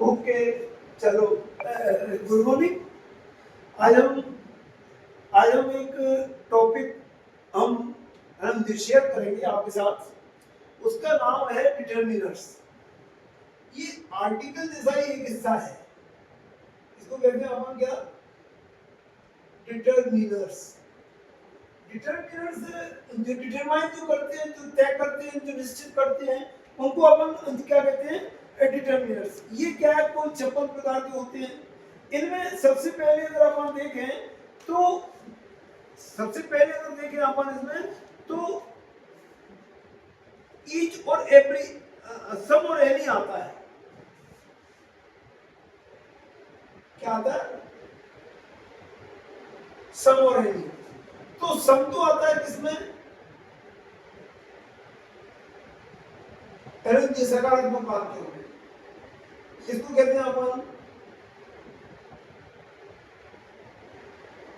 Okay, चलो good morning. आज हम एक टॉपिक हम शेयर करेंगे आपके साथ। उसका नाम है डिटरमिनर्स। ये आर्टिकल जैसा ही एक हिस्सा है। इसको कहते हैं अपन क्या? डिटरमिनर्स। डिटरमिनर्स जो डिटरमाइन जो करते हैं, जो तय करते हैं, जो निश्चित करते हैं, उनको अपन क्या कहते हैं? डिटरमिनर्स। ये क्या है? कुल 56 प्रकार के होते हैं। इनमें सबसे पहले अगर अपन देखें तो अपन इसमें तो ईच और एवरी, सम और एनी आता है। क्या आता है? सम और एनी। तो सम तो आता है किसमें? सकारात्मक वाक्यों में। इसको कहते हैं अपन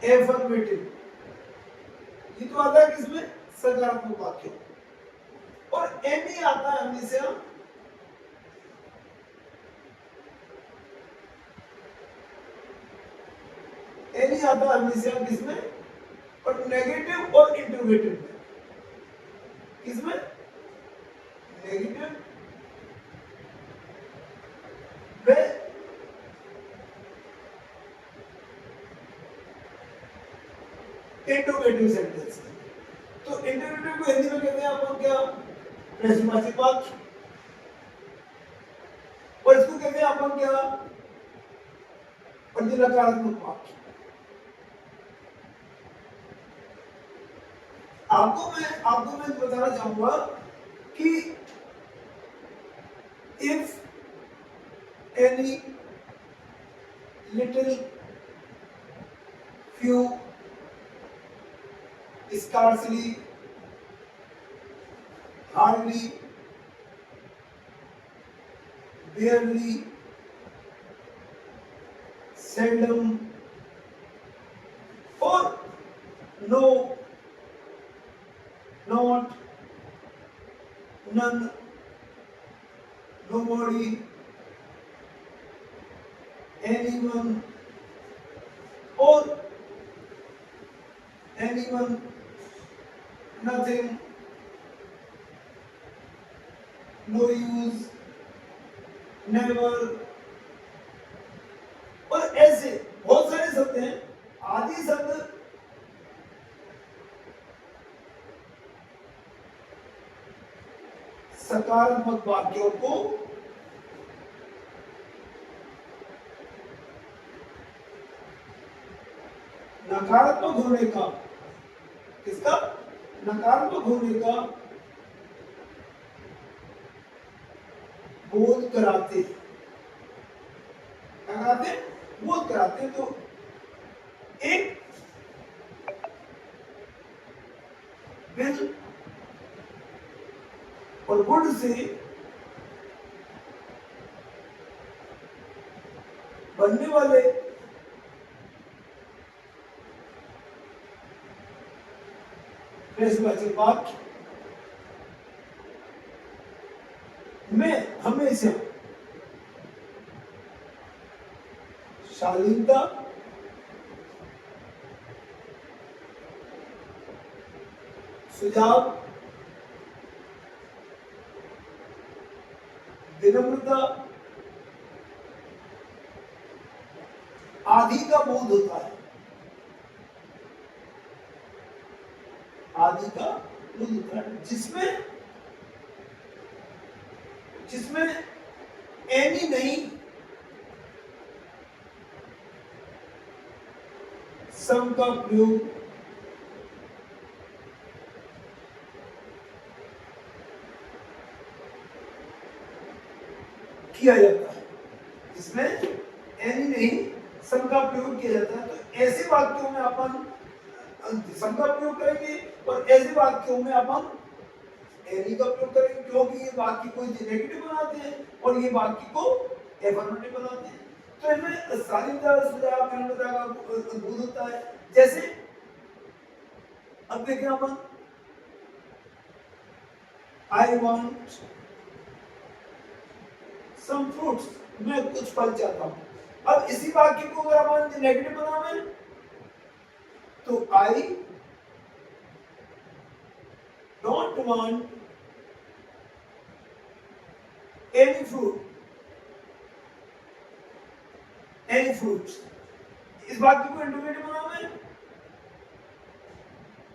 एफर्मेटिव। ये तो आता है किसमें? सकारात्मक वाक्यों। और एनी आता है हमेशा किसमें? और नेगेटिव और इंटरोगेटिव में। किसमें? नेगेटिव में इंटरोगेटिव सेंटेंस। तो इंटरोगेटिव को हिंदी में कहते हैं अपन क्या? प्रश्नवाचक वाक्य। और इसको कहते हैं अपन क्या? नकारात्मक वाक्य। आपको मैं बताना चाहूंगा कि if any little few scarcely hardly barely seldom or no not none nobody anyone or anyone nothing no use never। और ऐसे बहुत सारे शब्द हैं। आदि शब्द सकारात्मक वाक्यों को नकारात्मक होने का, किसका? नकारात्मक होने का बोध कराते। क्या कराते? बोध कराते। तो एक बिल और वुड से बनने वाले प्रश्नवाचक वाक्य में हमेशा शालीनता, सुझाव, विनम्रता आदि का बोध होता है। आदि का बोध होता है जिसमें एनी नहीं, सम का प्रयोग किया जाता है। इसमें एनी नहीं, सम का प्रयोग किया जाता है। तो ऐसे वाक्यों में अपन सम का प्रयोग करेंगे और ऐसे वाक्यों में अपन एनी का प्रयोग करेंगे, क्योंकि ये वाक्य को नेगेटिव बनाते हैं और ये वाक्य को एफर्मेटिव बनाते हैं। तो इनमें शालीनता, सुझाव, विनम्रता का बोध होता है। जैसे अब देखें अपन, I want some fruits। मैं कुछ फल चाहता हूं। अब इसी वाक्य को अगर अपन नेगेटिव बनावे तो I don't want any fruit, any fruits. इस वाक्य को इंटरोगेटिव बनावे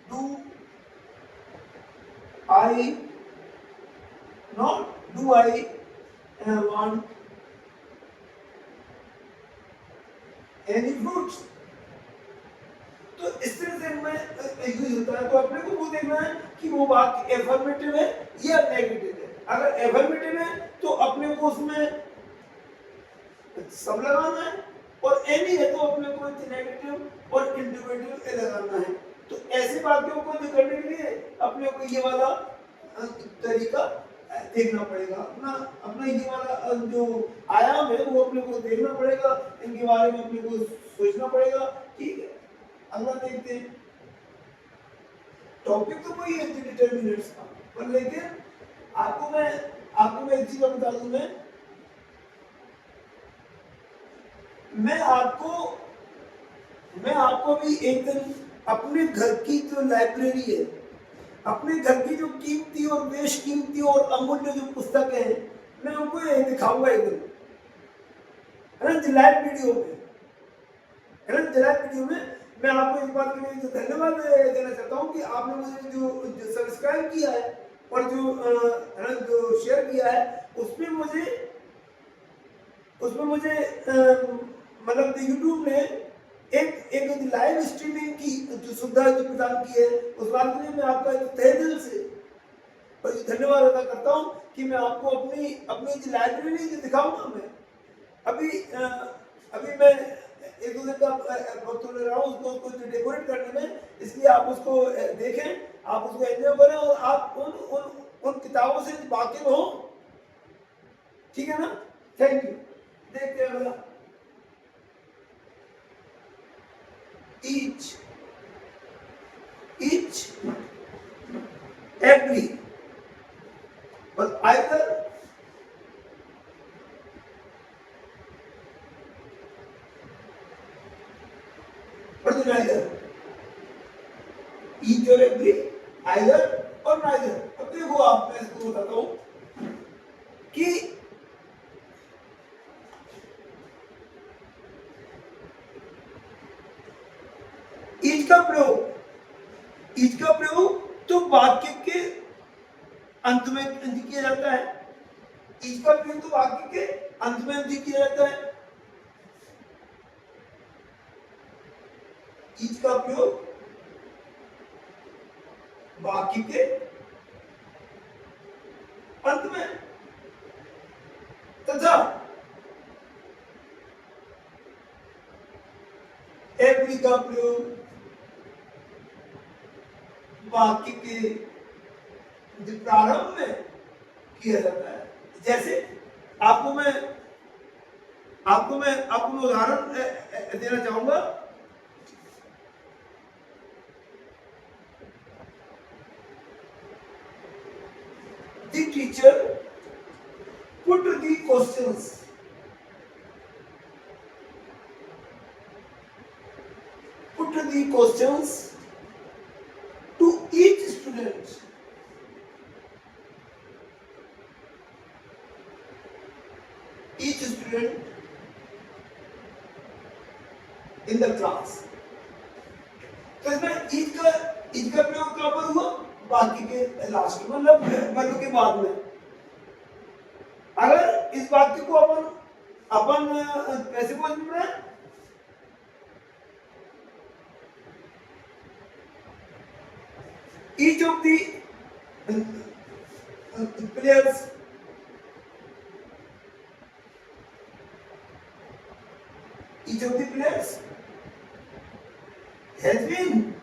do I not, do I want any fruits. तो इस तरह से मैं यूज होता है। तो अपने को वो देखना है कि वो वाक्य एफर्मेटिव है या नेगेटिव है। अगर एफर्मेटिव है तो अपने को उसमें सब लगाना है, और एनी है तो अपने को नेगेटिव और इंडिविजुअल लगाना है। तो ऐसे वाक्यों को करने के लिए अपने को ये वाला तरीका देखना पड़ेगा। अपना अपना ये वाला जो आयाम है वो अपने को देखना पड़ेगा, इनके बारे में अपने को सोचना पड़ेगा। ठीक है, अगला देखते हैं। टॉपिक तो वही है डिटरमिनेंट्स का, पर लेकिन आपको मैं एक चीज बता दूं। मैं आपको भी एक दिन अपने घर की जो लाइब्रेरी है, अपने घर की जो कीमती और बेशकीमती और अमूल्य जो पुस्तक है, मैं उनको ये दिखाऊंगा एक दिन, है ना, लाइव वीडियो में। है ना, लाइव वीडियो में मैं आपको एक बात के लिए धन्यवाद देना चाहता हूँ कि आपने मुझे जो सब्सक्राइब किया है और जो शेयर किया है, उसमें मुझे मतलब यूट्यूब ने एक लाइव स्ट्रीमिंग की जो सुविधा जो प्रदान की है, उस बात के लिए मैं आपका तहे दिल से धन्यवाद अदा करता हूँ कि मैं आपको अपनी लाइब्रेरी दिखाऊंगा। मैं अभी मैं एक दो दिन का वक्त ले रहा हूँ उसको डेकोरेट करने में, इसलिए आप उसको देखें, आप उसको एंजॉय करें और आप उन किताबों से वाकिफ हो। ठीक है ना, थैंक यू। देखते हैं अगला। each every but either but neither, each or every, either और neither। अब देखो आप, मैं इसको बताता हूं कि ईच का प्रयोग तो वाक्य के अंत में किया जाता है। ईच का प्रयोग तो वाक्य के अंत में किया जाता है। ईच का प्रयोग वाक्य के अंत में तथा एवरी का प्रयोग वाक्य के प्रारंभ में किया जाता है। जैसे आपको मैं उदाहरण देना चाहूंगा। The teacher put the questions to each student in the class। तो इसमें ईच का प्रयोग कहां पर हुआ? वाक्य के लास्ट में, मतलब के बाद में। अगर इस वाक्य को अपन कैसे बोल रहे हैं? each of the players has been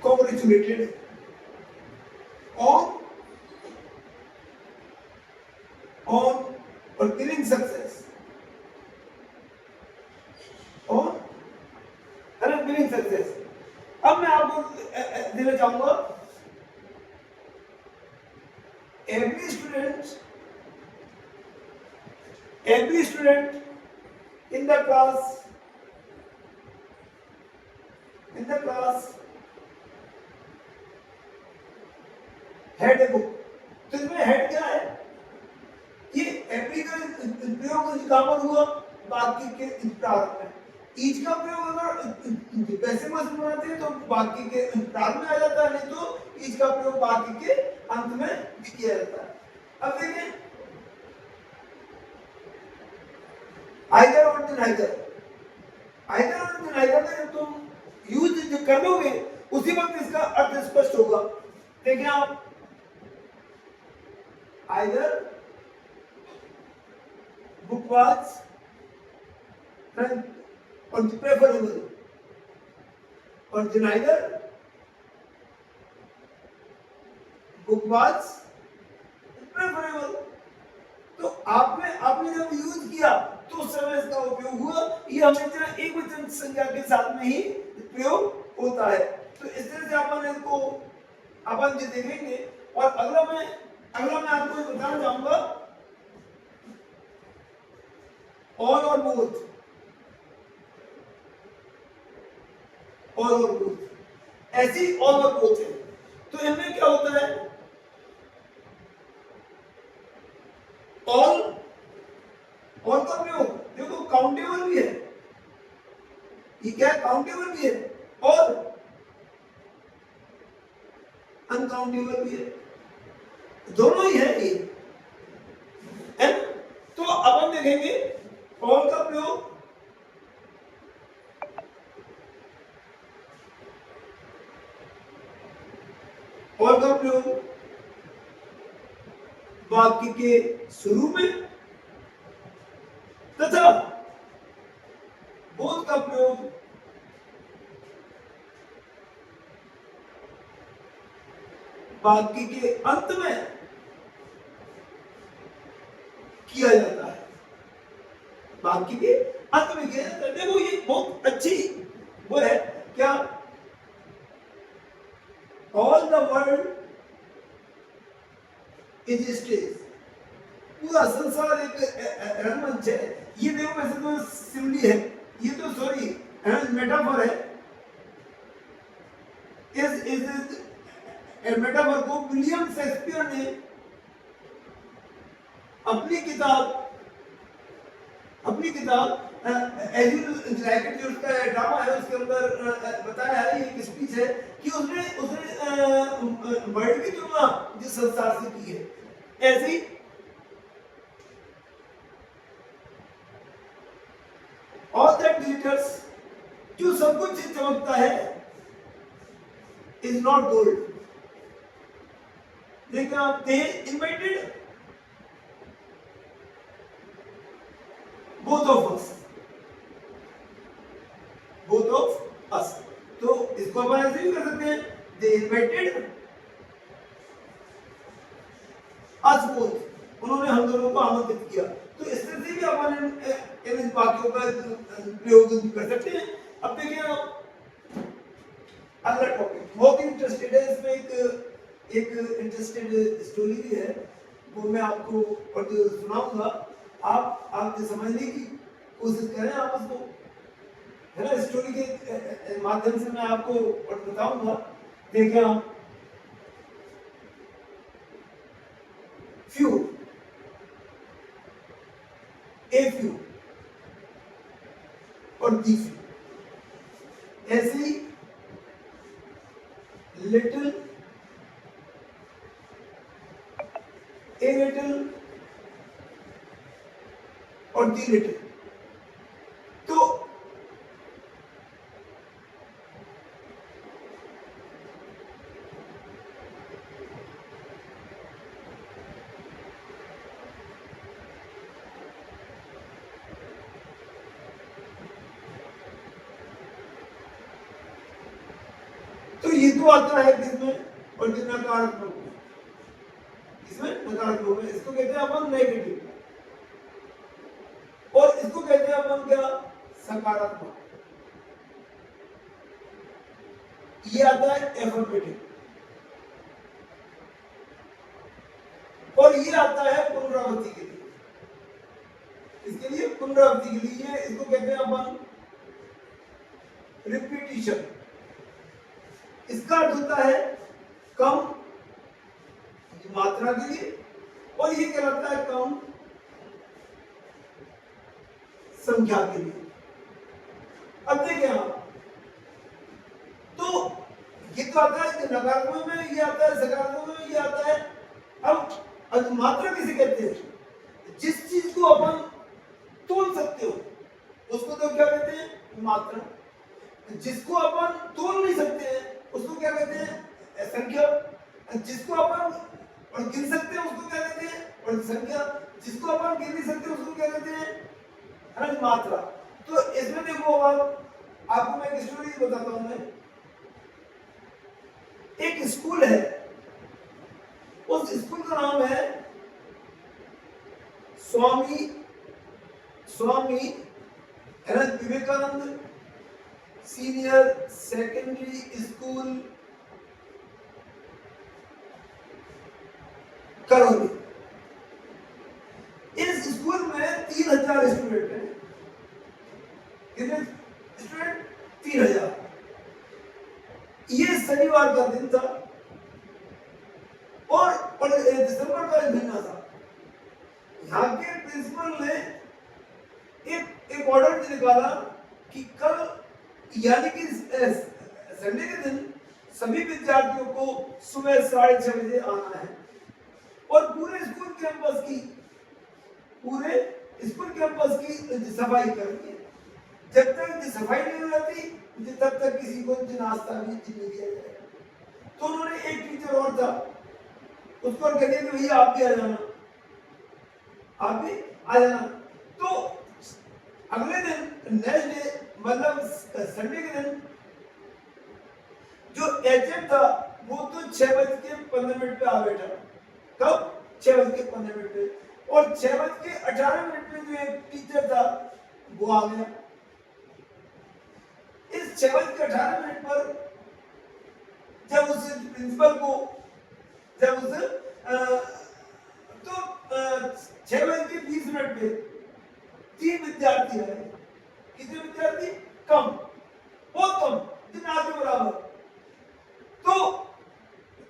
congratulated on or giving success on giving success। अब मैं आपको देना चाहूंगा every student in the class had a book। तो इसमें हेड क्या है? ये एवरी का प्रयोग कहां पर हुआ? वाक्य के प्रारंभ में। ईच का प्रयोग अगर पैसे में बनाते हैं तो वाक्य के प्रारंभ में आ जाता है, नहीं तो ईच का प्रयोग वाक्य के अंत में भी किया जाता है। अब देखिए आइदर और नाइदर, आइदर और नाइदर में तुम यूज कर दोगे उसी वक्त इसका अर्थ स्पष्ट होगा। देखिए आप either book was or preferable or neither book was preferable। तो आपने जब यूज किया तो उस समय इसका उपयोग हुआ। ये हमेशा एक वचन संज्ञा के साथ में ही प्रयोग होता है। तो इस तरह से अपन जो देखेंगे। और अगला मैं आपको बताना चाहूंगा ऑल और बोथ, ऑल और बोथ, ऐसी ऑल और बोथ है। तो इनमें क्या होता है? ऑल का प्रयोग देखो काउंटेबल भी है, ये क्या है? काउंटेबल भी है और अनकाउंटेबल भी है, दोनों ही है ये, है ना? तो अपन देखेंगे ऑल का प्रयोग वाक्य के शुरू में तथा बोथ का प्रयोग वाक्य के अंत में किया जाता है, वाक्य के अंत में किया जाता है। देखो ये बहुत अच्छी वो है क्या? All the world is stage, पूरा संसार एक रंगमंच है। ये देखो वैसे तो सिमली है, ये तो सॉरी मेटाफर है। इस मेटाफर को विलियम शेक्सपियर ने अपनी किताब एजुल जैकेट जो उसका ड्रामा है उसके अंदर बताया है, ये एक स्पीच है कि उसने वर्ल्ड की तुलना जिस संसार से की है। ऐसे ही ऑल दैट ग्लिटर्स, जो सब कुछ चमकता है, इज नॉट गोल्ड। देखा they invited both of us, तो इसको अपन ऐसे भी कर सकते हैं, they invited us both, उन्होंने हम दोनों को आमंत्रित किया। तो इस तरह से भी अपन इन वाक्यों का प्रयोग कर सकते हैं। अब देखिए आप अगला टॉपिक बहुत इंटरेस्टेड है, इसमें एक इंटरेस्टेड स्टोरी भी है, वो मैं आपको सुनाऊंगा। आप समझने की कोशिश करें आप उसको, है ना? स्टोरी के माध्यम से मैं आपको बताऊंगा। देखिए आप फ्यू, ए फ्यू और दी फ्यू, ऐसे ही लिटिल, ए लिटिल और दी लिटिल। तो ये तो आता है किसमें? और कितना नकारात्मक में, इसमें नकारात्मक में, इसको कहते हैं अपन नेगेटिव, और इसको कहते हैं अपन क्या? सकारात्मक। ये आता है एफर्मेटिव, और ये आता है पुनरावृत्ति के लिए। इसके लिए पुनरावृत्ति के लिए इसको कहते हैं अपन रिपीटिशन। इसका अर्थ होता है कम मात्रा के लिए, और ये कहलाता है कम संख्या के लिए। अब देखिए आप, तो ये तो आता है नकारात्मक में, ये आता है सकारात्मक में, ये आता है। अब मात्रा किसे कहते हैं? जिस चीज को अपन तोल सकते हो उसको तो क्या कहते हैं? मात्रा। जिसको अपन तोल नहीं सकते हैं उसको क्या कहते हैं? संख्या। जिसको अपन गिन सकते हैं उसको क्या कहते हैं? और संख्या। जिसको अपन गिन नहीं सकते उसको क्या कहते हैं? मात्रा। तो इसमें देखो, अब आपको मैं एक स्टोरी बताता हूं। मैं एक स्कूल है, उस स्कूल का नाम है Swami Vivekananda senior secondary school Karauli. इस स्कूल में 3000 स्टूडेंट हैं। कितने स्टूडेंट? 3000। ये शनिवार का दिन था और दिसंबर का एक महीना था। यहाँ के प्रिंसिपल ने एक ऑर्डर निकाला कि कल यानी कि संडे के दिन सभी विद्यार्थियों को सुबह 6:30 बजे आना है और पूरे स्कूल कैंपस की सफाई करनी है। जब तक सफाई नहीं हो जाती तब तक किसी को नाश्ता भी नहीं दिया जाएगा। तो उन्होंने, एक टीचर और था, उसको कह दिया कि भैया आप भी आ जाना, आप भी आ जाना। तो अगले दिन नेक्स्ट डे, मतलब संडे के दिन, जो एचएम था वो तो 6:15 पे आ बैठा। कब? 6:15 पे। और 6:18 पे जो एक टीचर था वो आ गया। इस 6:18 पर जब उस प्रिंसिपल को, जब उस तो 6:20 पे 3 विद्यार्थी आए। कितने विद्यार्थी? कम, बहुत कम, ना के बराबर। तो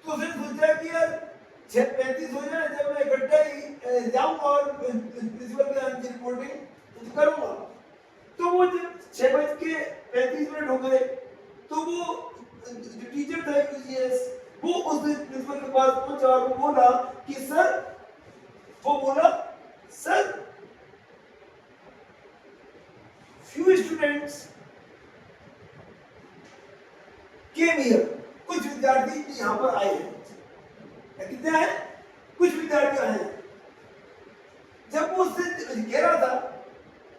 उसने सोचा कि यार 6:35 हो जाए, जब मैं इकट्ठा ही जाऊंगा और प्रिंसिपल के यहाँ रिपोर्टिंग करूंगा। तो वो जब 6:35 हो गए तो वो जो टीचर था यूजीएस, वो उस प्रिंसिपल के पास पहुंचा और वो बोला कि sir, few students came here। कुछ विद्यार्थी यहाँ पर आए हैं। कितने आए? कुछ विद्यार्थी आए हैं। जब वो उससे कह रहा था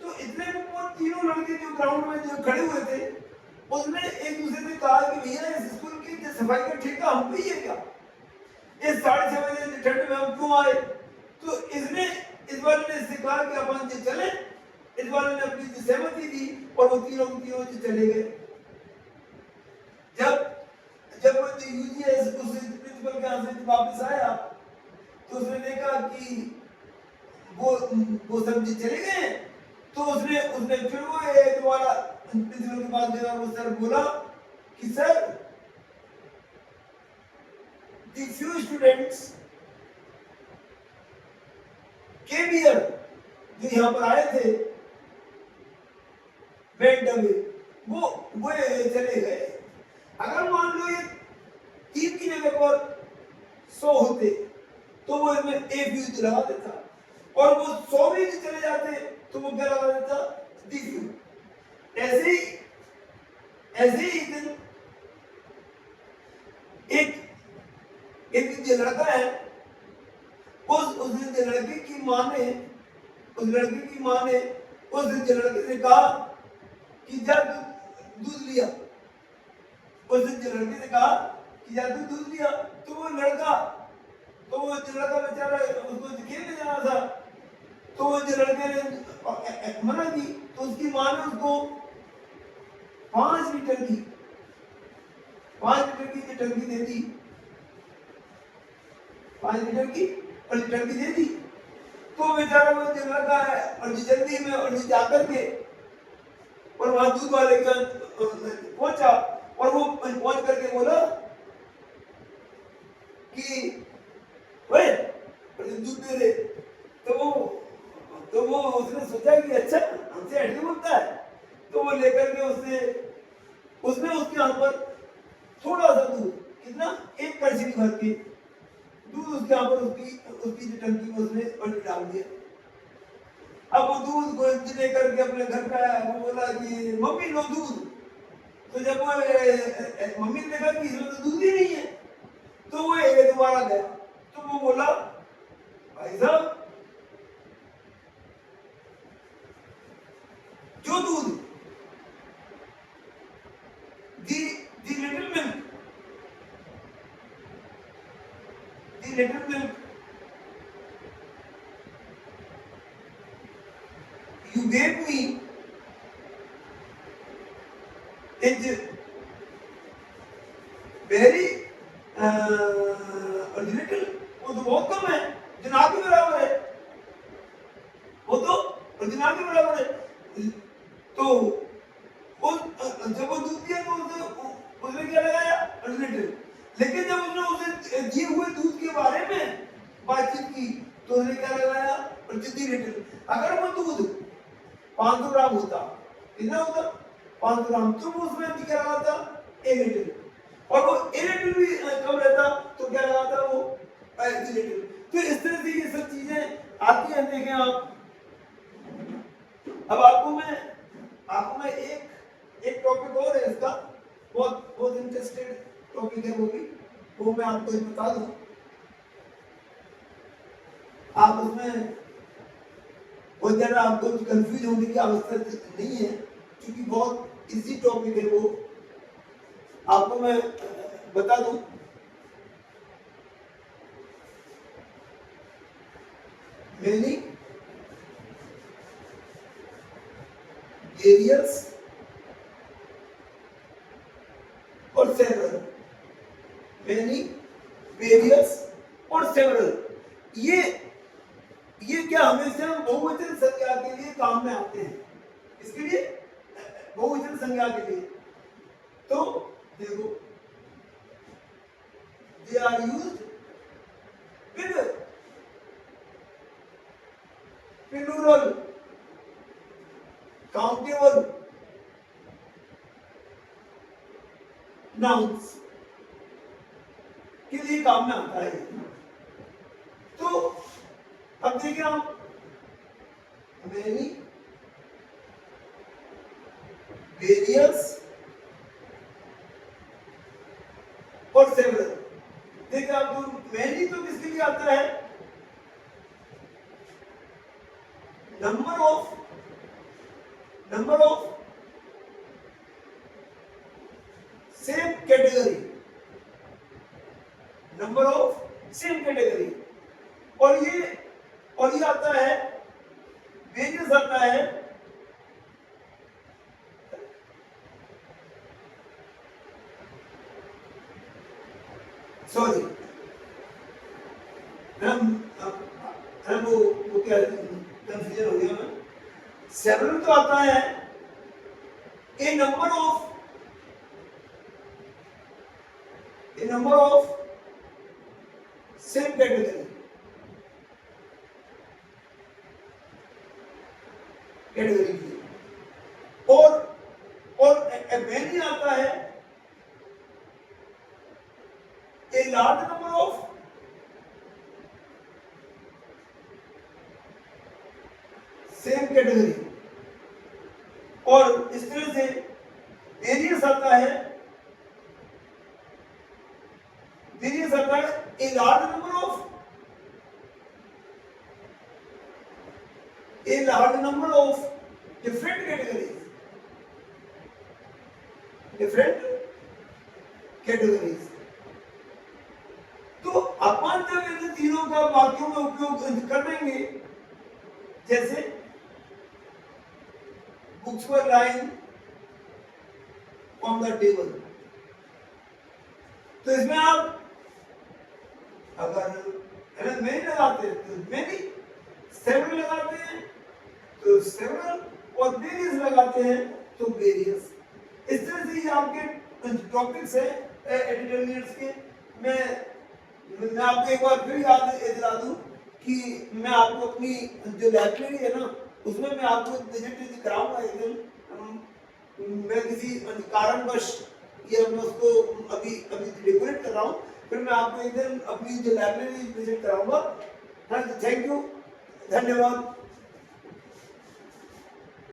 तो इतने में वो तीनों लड़के जो ग्राउंड में जो खड़े हुए थे, उसने एक दूसरे से कहा कि भैया इस स्कूल की सफाई का ठेका हम पे ही है क्या? इस 6:30 बजे ठंड में हम क्यों आए? तो इसने इस बार ने इससे कहा कि अपन चले। इस बार ने अपनी सहमति दी और वो तीनों चले गए। जब यूजीएस उस प्रिंसिपल के यहाँ से वापस आया तो उसने देखा कि वो सब चले गए। तो उसने फिर वो दोबारा प्रिंसिपल के पास गया। वो सर बोला कि sir, the few students came here, जो यहाँ पर आए थे, went away, वो चले गए। अगर मान लो ये 3 की जगह पर 100 होते तो वो इसमें एक फ्यूज लगा देता, और वो 100 भी चले जाते तो वो क्या लगा देता? दी फ्यूज। ऐसे ही दिन एक जो लड़का है, उस लड़के की माँ ने उस लड़के से कहा कि जा तू दूध लिया। उस लड़के से कहा कि जा तू दूध लिया। तो वो लड़का बेचारा, उसको खेलने जाना था। तो वो लड़के ने मना की। तो उसकी माँ ने उसको 5 लीटर की टंकी दे दी। 5 लीटर की और टंकी दे दी। तो बेचारा वो दिन लगा है और जल्दी में और जाकर के और वहां दूध वाले का पहुंचा और वो पहुंच करके बोला कि ओए दूध दे दे। तो वो उसने सोचा कि अच्छा हमसे ऐसे बोलता है। तो वो लेकर के उसने उसके यहाँ पर थोड़ा सा दूध, कितना, एक कड़छी भर के दूध उसके यहाँ पर उसकी जो टंकी में उसने पलटी डाल दिया। अब वो दूध को लेकर के अपने घर पे आया। वो बोला कि मम्मी लो दूध। तो जब वो मम्मी ने देखा कि इसमें तो दूध ही नहीं है, तो वो दोबारा गया। तो वो बोला भाई साहब जो दूध the little milk you gave me is very little, वो तो बहुत कम है, जिना के बराबर है, वो तो जिना के बराबर है। तो जब वो दूध दिया तो उसने क्या लगाया लिटिल। लेकिन जब उसने उसे दिए हुए दूध के बारे में बातचीत की तो उसने क्या लगाया लिटिल। अगर वो दूध 500 ग्राम होता, कितना होता 500 ग्राम, तो वो उसमें क्या लगाता 1 लीटर। और वो 1 लीटर भी कम रहता तो क्या लगाता वो 1 लीटर। तो इस तरह से ये सब चीजें आती हैं। देखें आप, अब आपको मैं एक टॉपिक और है इसका, बहुत बहुत इंटरेस्टेड टॉपिक है वो मैं आपको बता दूं। आप उसमें बहुत ज्यादा आपको कंफ्यूज होने की आवश्यकता नहीं है, क्योंकि बहुत इजी टॉपिक है वो, आपको मैं बता दूं। many various और several, many various और several, ये क्या हमेशा बहुवचन संज्ञा के लिए काम में आते हैं। इसके लिए बहुवचन संज्ञा के लिए तो देखो they are used with plural, countable nouns के लिए काम में आता है। तो अब देखिए आप, many various और several, देखिए आप तो many तो किसके लिए आता है, number of same category, number of same category. और ये आता है, वेरियस आता है सॉरी वो क्या कंफ्यूजन हो गया मैं। सेवरल तो आता है ए नंबर ऑफ सेम कैटेगरी की। और मैनी आता है a large number of same category. और इस तरह से वेरियस आता है a large number of different categories. तो अपन जब इन तीनों का वाक्यों में उपयोग करेंगे, जैसे books were line on the table, तो इसमें आप अगर है ना, नहीं लगाते तो मेनी, सेवरल लगाते हैं तो सेवरल, और वेरियस लगाते हैं तो वेरियस। इस तरह से ये आपके टॉपिक्स है एडिटोरियल्स के। मैं आपको एक बार फिर याद दिला दूं कि मैं आपको अपनी जो लाइब्रेरी है ना उसमें मैं आपको विजिट कराऊंगा एक दिन। मैं किसी कारणवश ये मैं उसको अभी अभी डेकोरेट कर रहा हूँ, फिर मैं आपको एक दिन अपनी जो लाइब्रेरी विजिट कराऊंगा। थैंक यू, धन्यवाद।